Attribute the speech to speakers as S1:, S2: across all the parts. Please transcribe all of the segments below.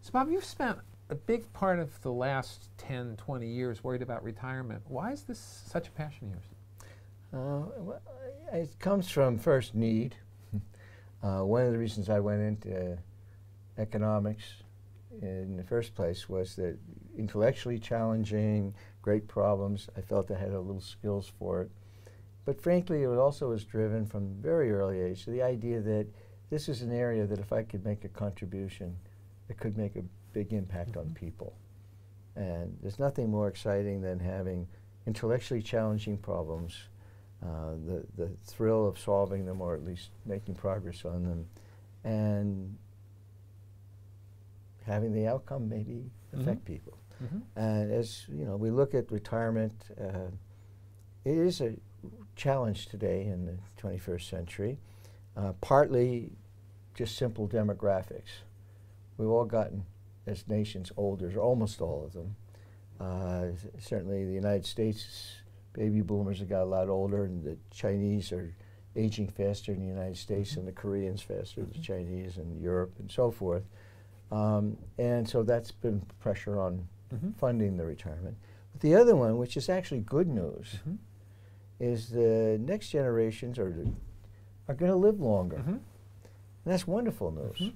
S1: So Bob, you've spent a big part of the last 10, 20 years worried about retirement. Why is this such a passion of yours?
S2: Well, it comes from first need. One of the reasons I went into economics in the first place was that intellectually challenging, great problems. I felt I had a little skills for it. But frankly, it also was driven from a very early age to the idea that this is an area that if I could make a contribution, it could make a big impact on people. And there's nothing more exciting than having intellectually challenging problems, the thrill of solving them or at least making progress on them, and having the outcome maybe affect people. And as you know, we look at retirement, it is a challenge today in the 21st century, partly just simple demographics. We've all gotten, as nations, older, almost all of them. Certainly the United States, baby boomers have got a lot older, and the Chinese are aging faster in the United States, and the Koreans faster than the Chinese, and Europe, and so forth. And so that's been pressure on funding the retirement. But the other one, which is actually good news, is the next generations are going to live longer. And that's wonderful news.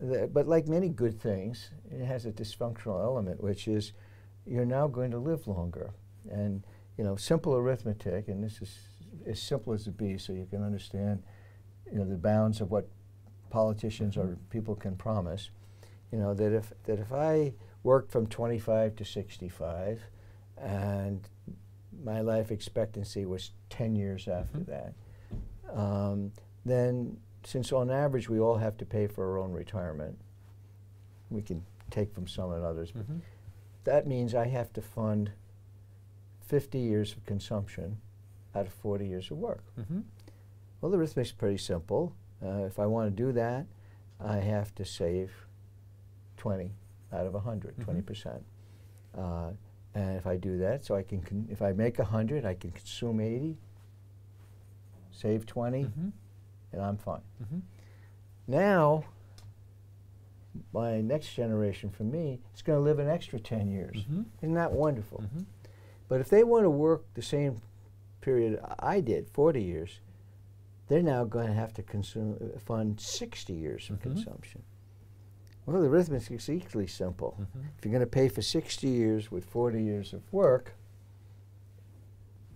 S2: But like many good things, it has a dysfunctional element, which is you're now going to live longer. And you know, simple arithmetic, and this is as simple as it be, so you can understand, you know, the bounds of what politicians or people can promise. You know, that if I worked from 25 to 65, and my life expectancy was 10 years after that, then since on average we all have to pay for our own retirement, we can take from some and others, but that means I have to fund 50 years of consumption out of 40 years of work. Well, the arithmetic's pretty simple. If I want to do that, I have to save 20 out of 100, 20%. And if I do that, so I can, if I make 100, I can consume 80, save 20, and I'm fine. Now, my next generation from me is going to live an extra 10 years. Isn't that wonderful? But if they want to work the same period I did, 40 years, they're now going to have to fund 60 years of consumption. Well, the arithmetic is equally simple. If you're going to pay for 60 years with 40 years of work,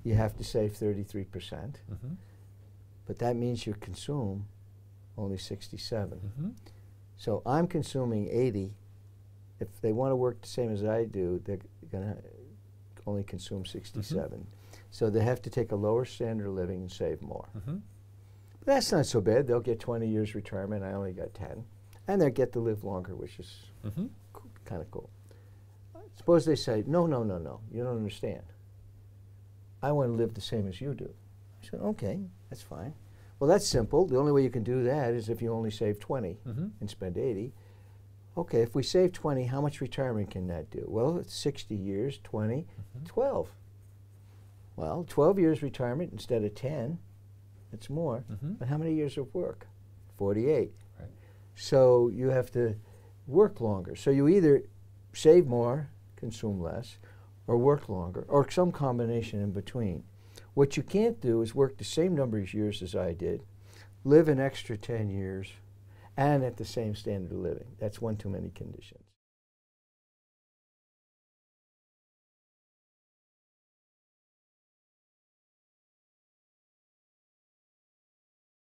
S2: you have to save 33%. But that means you consume only 67. So I'm consuming 80. If they want to work the same as I do, they're going to only consume 67. So they have to take a lower standard of living and save more. But that's not so bad. They'll get 20 years retirement. I only got 10. And they'll get to live longer, which is kind of cool. Suppose they say, no, no, no, no, you don't understand. I want to live the same as you do. I said, okay, that's fine. Well, that's simple. The only way you can do that is if you only save 20 and spend 80. Okay, if we save 20, how much retirement can that do? Well, it's 60 years, 20, 12. Well, 12 years retirement instead of 10, it's more. But how many years of work? 48. Right. So you have to work longer. So you either save more, consume less, or work longer, or some combination in between. What you can't do is work the same number of years as I did, live an extra 10 years, and at the same standard of living. That's one too many conditions.